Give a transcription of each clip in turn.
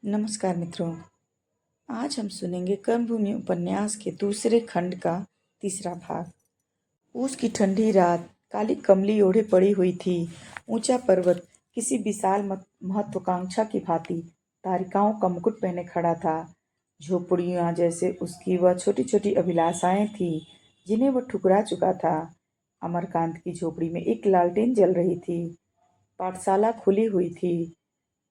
नमस्कार मित्रों। आज हम सुनेंगे कर्मभूमि उपन्यास के दूसरे खंड का तीसरा भाग। पूस की ठंडी रात काली कमली ओढ़े पड़ी हुई थी। ऊंचा पर्वत किसी विशाल महत्वाकांक्षा की भांति तारिकाओं का मुकुट पहने खड़ा था। झोपड़ियां जैसे उसकी वह छोटी छोटी अभिलाषाएं थी जिन्हें वह ठुकरा चुका था। अमरकांत की झोपड़ी में एक लालटेन जल रही थी। पाठशाला खुली हुई थी।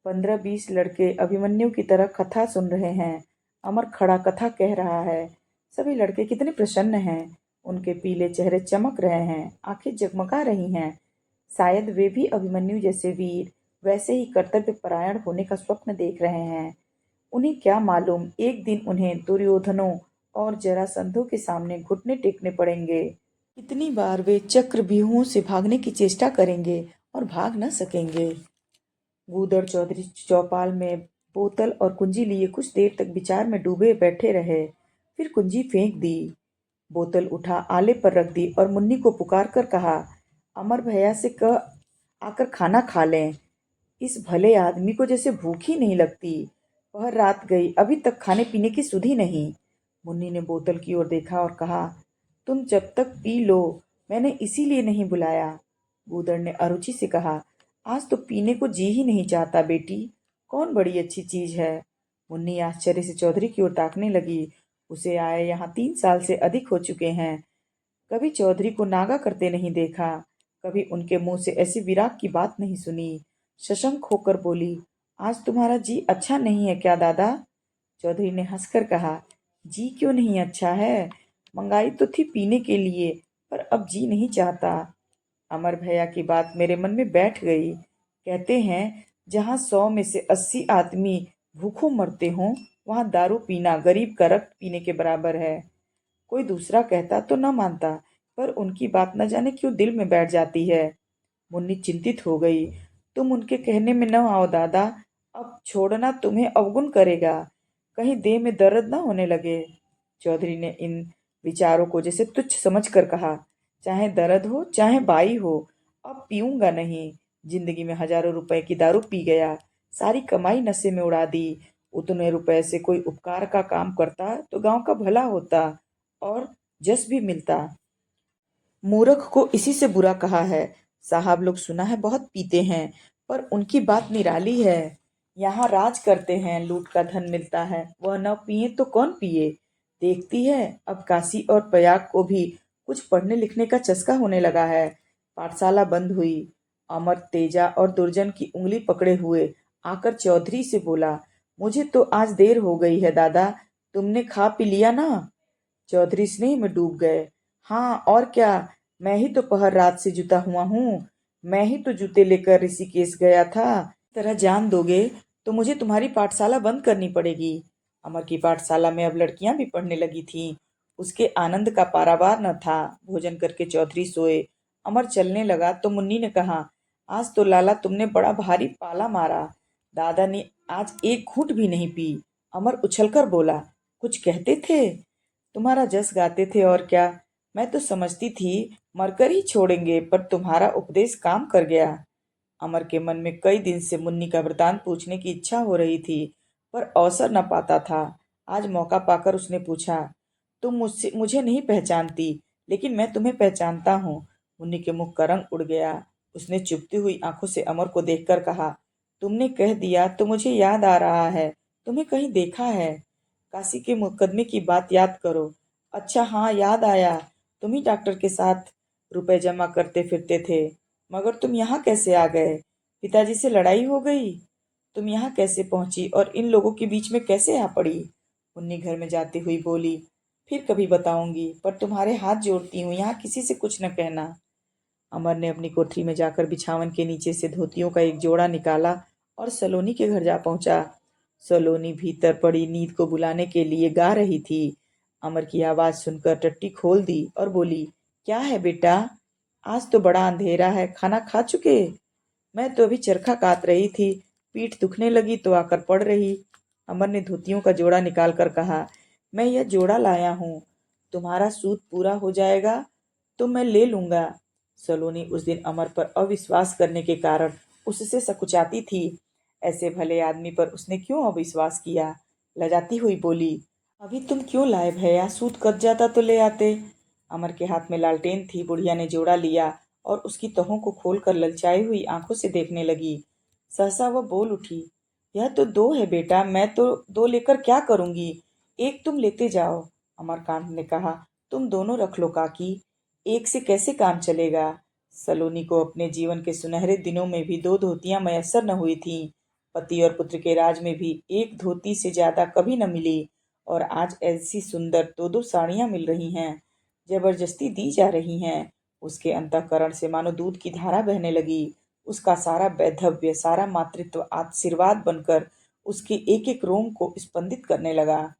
15-20 लड़के अभिमन्यु की तरह कथा सुन रहे हैं। अमर खड़ा कथा कह रहा है। सभी लड़के कितने प्रसन्न हैं। उनके पीले चेहरे चमक रहे हैं, आंखें जगमगा रही हैं। शायद वे भी अभिमन्यु जैसे वीर, वैसे ही कर्तव्य परायण होने का स्वप्न देख रहे हैं। उन्हें क्या मालूम, एक दिन उन्हें दुर्योधनों और जरासंधों के सामने घुटने टेकने पड़ेंगे। कितनी बार वे चक्रव्यूहों से भागने की चेष्टा करेंगे और भाग न सकेंगे। गूदड़ चौधरी चौपाल में बोतल और कुंजी लिए कुछ देर तक विचार में डूबे बैठे रहे। फिर कुंजी फेंक दी, बोतल उठा आले पर रख दी और मुन्नी को पुकार कर कहा, अमर भैया से कह आकर खाना खा लें। इस भले आदमी को जैसे भूख ही नहीं लगती। पहर रात गई, अभी तक खाने पीने की सुधि नहीं। मुन्नी ने बोतल की ओर देखा और कहा, तुम जब तक पी लो, मैंने इसीलिए नहीं बुलाया। गूदड़ ने अरुचि से कहा, आज तो पीने को जी ही नहीं चाहता बेटी। कौन बड़ी अच्छी चीज है। मुन्नी आश्चर्य से चौधरी की ओर ताकने लगी। उसे आए यहाँ 3 साल से अधिक हो चुके हैं। कभी चौधरी को नागा करते नहीं देखा, कभी उनके मुंह से ऐसी विराग की बात नहीं सुनी। सशंक होकर बोली, आज तुम्हारा जी अच्छा नहीं है क्या दादा। चौधरी ने हंसकर कहा, जी क्यों नहीं अच्छा है। मंगाई तो थी पीने के लिए, पर अब जी नहीं चाहता। अमर भैया की बात मेरे मन में बैठ गई। कहते हैं जहाँ 100 में से 80 आदमी भूखों मरते हों, वहाँ दारू पीना गरीब का रक्त पीने के बराबर है। कोई दूसरा कहता तो न मानता, पर उनकी बात न जाने क्यों दिल में बैठ जाती है। मुन्नी चिंतित हो गई। तुम उनके कहने में न आओ दादा, अब छोड़ना तुम्हें अवगुण करेगा। कहीं देह में दर्द न होने लगे। चौधरी ने इन विचारों को जैसे तुच्छ समझकर कहा, चाहे दर्द हो चाहे बाई हो, अब पीऊंगा नहीं। जिंदगी में हजारों रुपए की दारू पी गया, सारी कमाई नशे में उड़ा दी। उतने रुपए से कोई उपकार का काम करता तो गांव का भला होता और जस भी मिलता। मूर्ख को इसी से बुरा कहा है। साहब लोग सुना है बहुत पीते हैं, पर उनकी बात निराली है। यहाँ राज करते हैं, लूट का धन मिलता है, वह न पिए तो कौन पिए। देखती है अब काशी और प्रयाग को भी कुछ पढ़ने लिखने का चस्का होने लगा है। पाठशाला बंद हुई। अमर तेजा और दुर्जन की उंगली पकड़े हुए आकर चौधरी से बोला, मुझे तो आज देर हो गई है दादा, तुमने खा पी लिया ना। चौधरी स्नेह में डूब गए। हाँ और क्या, मैं ही तो पहर रात से जुटा हुआ हूँ। मैं ही तो जूते लेकर ऋषिकेश गया था। इस तरह जान दोगे तो मुझे तुम्हारी पाठशाला बंद करनी पड़ेगी। अमर की पाठशाला में अब लड़कियां भी पढ़ने लगी थीं। उसके आनंद का पारावार न था। भोजन करके चौधरी सोए। अमर चलने लगा तो मुन्नी ने कहा, आज तो लाला तुमने बड़ा भारी पाला मारा। दादा ने आज एक घूंट भी नहीं पी। अमर उछलकर बोला, कुछ कहते थे। तुम्हारा जस गाते थे और क्या। मैं तो समझती थी मरकर ही छोड़ेंगे, पर तुम्हारा उपदेश काम कर गया। अमर के मन में कई दिन से मुन्नी का वृतांत पूछने की इच्छा हो रही थी, पर अवसर न पाता था। आज मौका पाकर उसने पूछा, तुम मुझसे मुझे नहीं पहचानती, लेकिन मैं तुम्हें पहचानता हूँ। मुन्नी के मुख का रंग उड़ गया। उसने चुभती हुई आंखों से अमर को देखकर कहा, तुमने कह दिया तो मुझे याद आ रहा है, तुम्हें कहीं देखा है। काशी के मुकदमे की बात याद करो। अच्छा हाँ, याद आया, तुम ही डॉक्टर के साथ रुपए जमा करते फिरते थे। मगर तुम यहाँ कैसे आ गए। पिताजी से लड़ाई हो गई। तुम यहाँ कैसे पहुंची और इन लोगों के बीच में कैसे आ पड़ी। मुन्नी घर में जाती हुई बोली, फिर कभी बताऊंगी, पर तुम्हारे हाथ जोड़ती हूँ, यहाँ किसी से कुछ न कहना। अमर ने अपनी कोठरी में जाकर बिछावन के नीचे से धोतियों का एक जोड़ा निकाला और सलोनी के घर जा पहुंचा। सलोनी भीतर पड़ी नींद को बुलाने के लिए गा रही थी। अमर की आवाज सुनकर टट्टी खोल दी और बोली, क्या है बेटा, आज तो बड़ा अंधेरा है, खाना खा चुके। मैं तो अभी चरखा काट रही थी, पीठ दुखने लगी तो आकर पड़ रही। अमर ने धोतियों का जोड़ा निकाल कर कहा, मैं यह जोड़ा लाया हूँ, तुम्हारा सूद पूरा हो जाएगा तो मैं ले लूंगा। सलोनी उस दिन अमर पर अविश्वास करने के कारण उससे सकुचाती थी। ऐसे भले आदमी पर उसने क्यों अविश्वास किया? लजाती हुई बोली, अभी तुम क्यों लाए भैया? सूद कट जाता तो ले आते। अमर के हाथ में लालटेन थी। बुढ़िया ने जोड़ा लिया और उसकी तहों को खोलकर ललचाई हुई आंखों से देखने लगी। सहसा वह बोल उठी, यह तो दो है बेटा, मैं तो दो लेकर क्या करूंगी? एक तुम लेते जाओ। अमरकांत ने कहा, तुम दोनों रख लो काकी, एक से कैसे काम चलेगा? सलोनी को अपने जीवन के सुनहरे दिनों में भी दो धोतियां मयस्सर न हुई थीं। पति और पुत्र के राज में भी एक धोती से ज्यादा कभी न मिली, और आज ऐसी सुंदर दो दो साड़ियां मिल रही हैं, जबरदस्ती दी जा रही हैं। उसके अंतःकरण से मानो दूध की धारा बहने लगी। उसका सारा वैधव्य, सारा मातृत्व आशीर्वाद बनकर उसके एक एक रोम को स्पंदित करने लगा।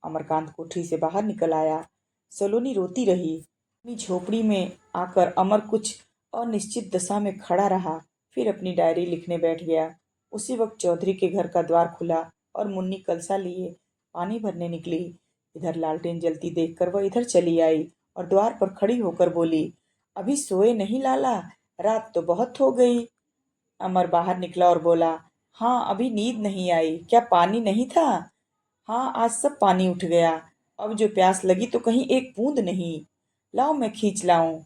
अमरकांत कोठरी से बाहर निकल आया। सलोनी रोती रही। अपनी झोपड़ी में आकर अमर कुछ अनिश्चित दशा में खड़ा रहा, फिर अपनी डायरी लिखने बैठ गया। उसी वक्त चौधरी के घर का द्वार खुला और मुन्नी कलसा लिए पानी भरने निकली। इधर लालटेन जलती देखकर वह इधर चली आई और द्वार पर खड़ी होकर बोली, अभी सोए नहीं लाला? रात तो बहुत हो गई। अमर बाहर निकला और बोला, हाँ अभी नींद नहीं आई। क्या पानी नहीं था? हाँ आज सब पानी उठ गया। अब जो प्यास लगी तो कहीं एक बूंद नहीं। लाओ मैं खींच लाऊं।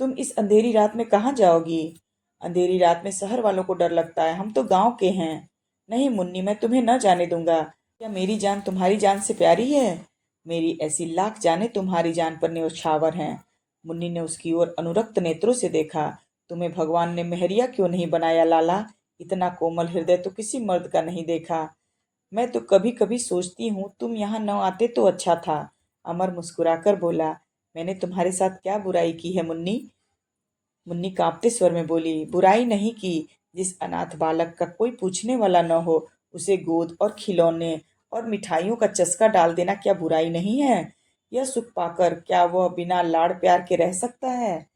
तुम इस अंधेरी रात में कहाँ जाओगी? अंधेरी रात में शहर वालों को डर लगता है, हम तो गांव के हैं। नहीं मुन्नी, मैं तुम्हें न जाने दूंगा। क्या मेरी जान तुम्हारी जान से प्यारी है? मेरी ऐसी लाख जाने तुम्हारी जान पर न्यौछावर हैं। मुन्नी ने उसकी ओर अनुरक्त नेत्रों से देखा। तुम्हें भगवान ने मेहरिया क्यों नहीं बनाया लाला? इतना कोमल हृदय तो किसी मर्द का नहीं देखा। मैं तो कभी कभी सोचती हूँ तुम यहाँ न आते तो अच्छा था। अमर मुस्कुराकर बोला, मैंने तुम्हारे साथ क्या बुराई की है मुन्नी? मुन्नी कांपते स्वर में बोली, बुराई नहीं की। जिस अनाथ बालक का कोई पूछने वाला न हो, उसे गोद और खिलौने और मिठाइयों का चस्का डाल देना क्या बुराई नहीं है? यह सुख पाकर क्या वह बिना लाड़ प्यार के रह सकता है?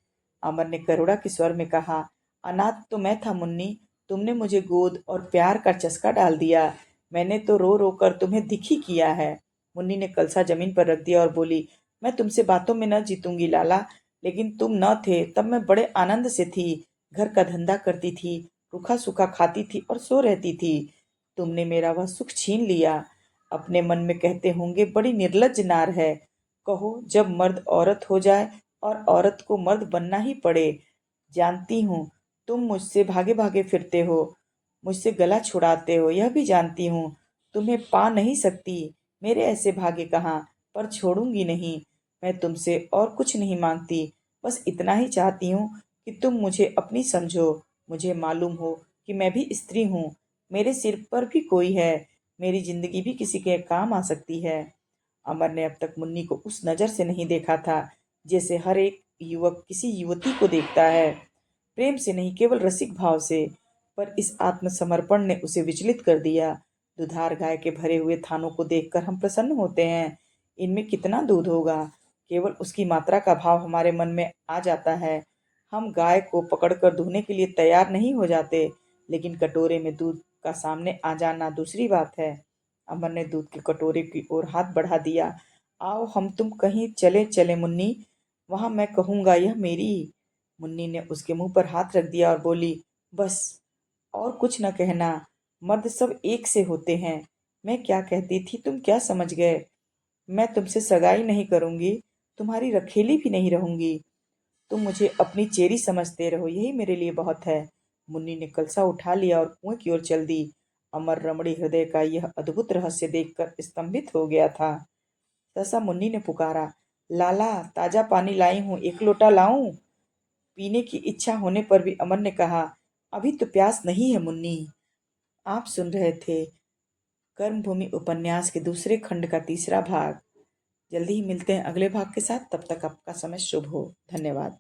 अमर ने करुणा के स्वर में कहा, अनाथ तो मैं था मुन्नी, तुमने मुझे गोद और प्यार का चस्का डाल दिया। मैंने तो रो रो कर तुम्हें दुखी किया है। मुन्नी ने कलसा जमीन पर रख दिया और बोली, मैं तुमसे बातों में न जीतूंगी लाला, लेकिन तुम न थे तब मैं बड़े आनंद से थी। घर का धंधा करती थी, रूखा सूखा खाती थी और सो रहती थी। तुमने मेरा वह सुख छीन लिया। अपने मन में कहते होंगे, बड़ी निर्लज्ज नार है। कहो, जब मर्द औरत हो जाए और औरत को मर्द बनना ही पड़े। जानती हूँ तुम मुझसे भागे भागे फिरते हो, मुझसे गला छुड़ाते हो, यह भी जानती हूँ। तुम्हें पा नहीं सकती। मेरे ऐसे भागे कहाँ, पर छोड़ूंगी नहीं। मैं तुमसे और कुछ नहीं मांगती, बस इतना ही चाहती हूँ कि तुम मुझे अपनी समझो। मुझे मालूम हो कि मैं भी स्त्री हूँ, मेरे सिर पर भी कोई है, मेरी जिंदगी भी किसी के काम आ सकती है। अमर ने अब तक मुन्नी को उस नज़र से नहीं देखा था जैसे हर एक युवक किसी युवती को देखता है, प्रेम से नहीं, केवल रसिक भाव से। पर इस आत्मसमर्पण ने उसे विचलित कर दिया। दुधार गाय के भरे हुए थानों को देखकर हम प्रसन्न होते हैं, इनमें कितना दूध होगा, केवल उसकी मात्रा का भाव हमारे मन में आ जाता है। हम गाय को पकड़कर धोने के लिए तैयार नहीं हो जाते, लेकिन कटोरे में दूध का सामने आ जाना दूसरी बात है। अमर ने दूध के कटोरे की ओर हाथ बढ़ा दिया। आओ हम तुम कहीं चले चले मुन्नी, वहां मैं कहूंगा यह मेरी। मुन्नी ने उसके मुंह पर हाथ रख दिया और बोली, बस और कुछ न कहना। मर्द सब एक से होते हैं। मैं क्या कहती थी, तुम क्या समझ गए? मैं तुमसे सगाई नहीं करूंगी, तुम्हारी रखेली भी नहीं रहूंगी। तुम मुझे अपनी चेरी समझते रहो, यही मेरे लिए बहुत है। मुन्नी ने कलसा उठा लिया और कुएं की ओर चल दी। अमर रमणी हृदय का यह अद्भुत रहस्य देखकर स्तंभित हो गया था। सहसा मुन्नी ने पुकारा, लाला ताजा पानी लाई हूँ, एक लोटा लाऊं? पीने की इच्छा होने पर भी अमर ने कहा, अभी तो प्यास नहीं है मुन्नी। आप सुन रहे थे कर्मभूमि उपन्यास के दूसरे खंड का तीसरा भाग। जल्दी ही मिलते हैं अगले भाग के साथ। तब तक आपका समय शुभ हो। धन्यवाद।